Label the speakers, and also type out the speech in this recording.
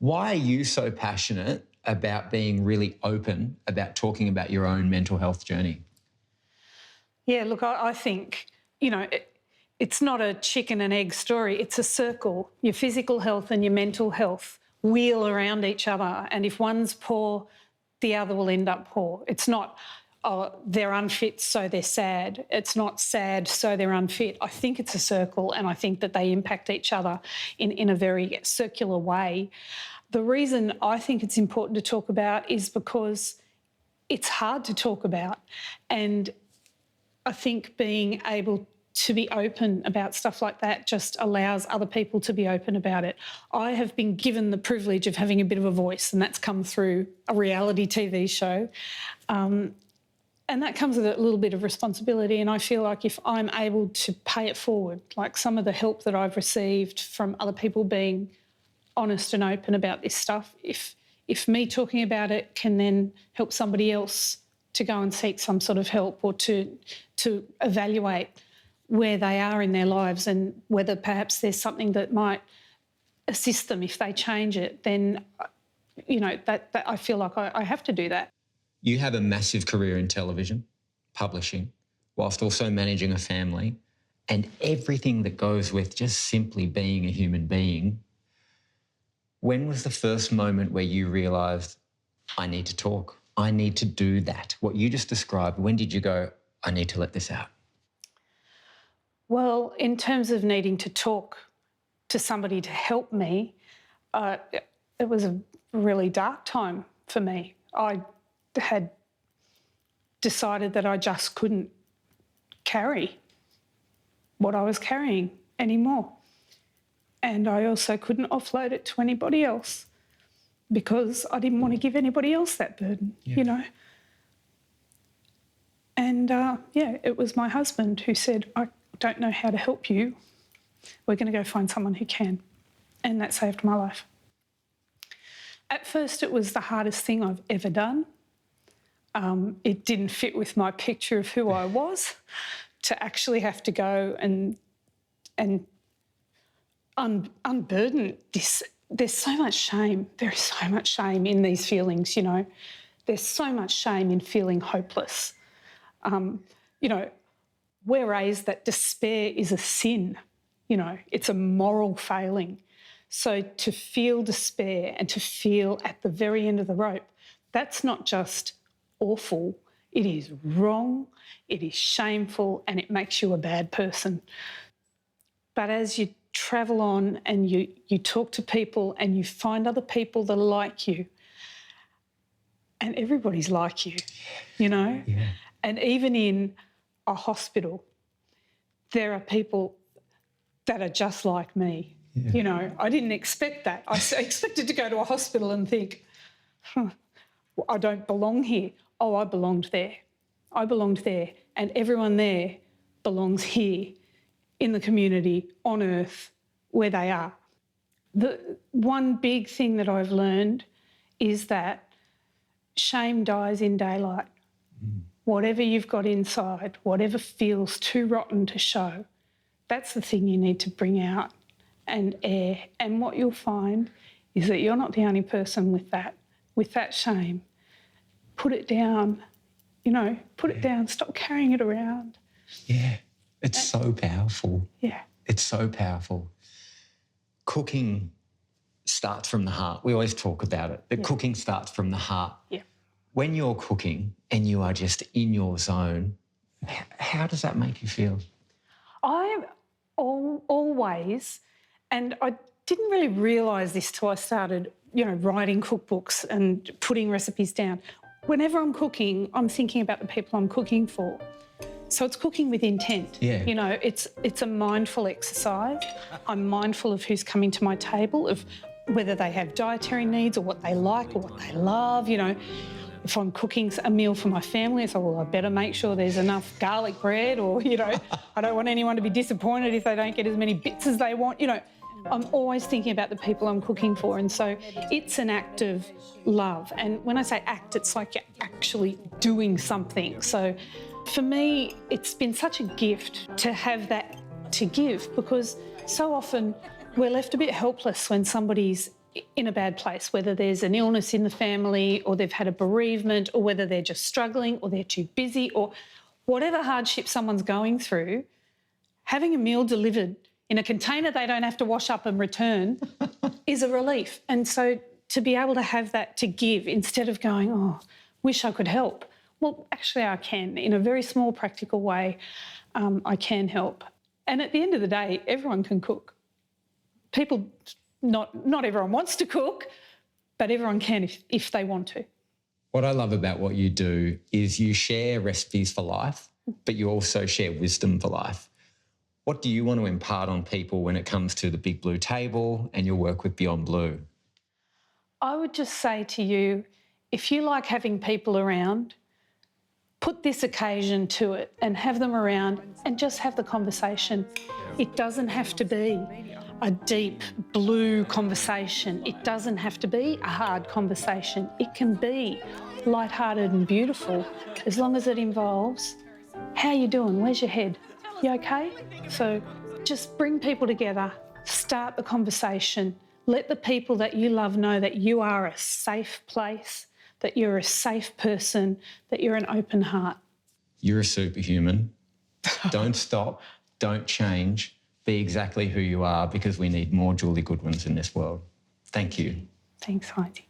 Speaker 1: Why are you so passionate about being really open about talking about your own mental health journey?
Speaker 2: Yeah, look, I think, it's not a chicken and egg story. It's a circle. Your physical health and your mental health wheel around each other, and if one's poor, the other will end up poor. It's not, they're unfit, so they're sad. It's not sad, so they're unfit. I think it's a circle, and I think that they impact each other in a very circular way. The reason I think it's important to talk about is because it's hard to talk about, and I think being able to be open about stuff like that just allows other people to be open about it. I have been given the privilege of having a bit of a voice, and that's come through a reality TV show. And that comes with a little bit of responsibility, and I feel like if I'm able to pay it forward, like some of the help that I've received from other people being honest and open about this stuff, if me talking about it can then help somebody else to go and seek some sort of help or to evaluate where they are in their lives and whether perhaps there's something that might assist them if they change it, then, that I feel like I have to do that.
Speaker 1: You have a massive career in television, publishing, whilst also managing a family and everything that goes with just simply being a human being. When was the first moment where you realised, I need to talk, I need to do that? What you just described, when did you go, I need to let this out?
Speaker 2: Well, in terms of needing to talk to somebody to help me, it was a really dark time for me. I had decided that I just couldn't carry what I was carrying anymore. And I also couldn't offload it to anybody else because I didn't want to give anybody else that burden, And, it was my husband who said, I don't know how to help you. We're going to go find someone who can. And that saved my life. At first, it was the hardest thing I've ever done. It didn't fit with my picture of who I was to actually have to go and unburden this. There's so much shame. There is so much shame in these feelings, There's so much shame in feeling hopeless. We're raised that despair is a sin, it's a moral failing. So to feel despair and to feel at the very end of the rope, that's not just awful, it is wrong, it is shameful, and it makes you a bad person. But as you travel on and you talk to people and you find other people that are like you, and everybody's like you,
Speaker 1: Yeah.
Speaker 2: And even in a hospital, there are people that are just like me.
Speaker 1: Yeah.
Speaker 2: I didn't expect that. I expected to go to a hospital and think, I don't belong here. Oh, I belonged there. I belonged there. And everyone there belongs here in the community, on earth, where they are. The one big thing that I've learned is that shame dies in daylight. Whatever you've got inside, whatever feels too rotten to show, that's the thing you need to bring out and air. And what you'll find is that you're not the only person with that shame. Put it down, put it down, stop carrying it around.
Speaker 1: Yeah, it's so powerful.
Speaker 2: Yeah.
Speaker 1: It's so powerful. Cooking starts from the heart. We always talk about it, but cooking starts from the heart.
Speaker 2: Yeah.
Speaker 1: When you're cooking and you are just in your zone, how does that make you feel?
Speaker 2: I always, and I didn't really realise this till I started, writing cookbooks and putting recipes down. Whenever I'm cooking, I'm thinking about the people I'm cooking for. So it's cooking with intent.
Speaker 1: Yeah.
Speaker 2: It's a mindful exercise. I'm mindful of who's coming to my table, of whether they have dietary needs or what they like or what they love, If I'm cooking a meal for my family, it's like, well, I better make sure there's enough garlic bread or, I don't want anyone to be disappointed if they don't get as many bits as they want. I'm always thinking about the people I'm cooking for, and so it's an act of love. And when I say act, it's like you're actually doing something. So for me, it's been such a gift to have that to give, because so often we're left a bit helpless when somebody's in a bad place, whether there's an illness in the family or they've had a bereavement or whether they're just struggling or they're too busy or whatever hardship someone's going through, having a meal delivered in a container they don't have to wash up and return is a relief. And so to be able to have that to give instead of going, oh, wish I could help. Well, actually I can. In a very small practical way, I can help. And at the end of the day, everyone can cook. People, not everyone wants to cook, but everyone can if they want to.
Speaker 1: What I love about what you do is you share recipes for life, but you also share wisdom for life. What do you want to impart on people when it comes to the Big Blue Table and your work with Beyond Blue?
Speaker 2: I would just say to you, if you like having people around, put this occasion to it and have them around and just have the conversation. It doesn't have to be a deep blue conversation. It doesn't have to be a hard conversation. It can be lighthearted and beautiful as long as it involves, how you doing? Where's your head? You okay? So just bring people together, start the conversation, let the people that you love know that you are a safe place, that you're a safe person, that you're an open heart.
Speaker 1: You're a superhuman. Don't stop, don't change, be exactly who you are because we need more Julie Goodwins in this world. Thank you.
Speaker 2: Thanks, Heidi.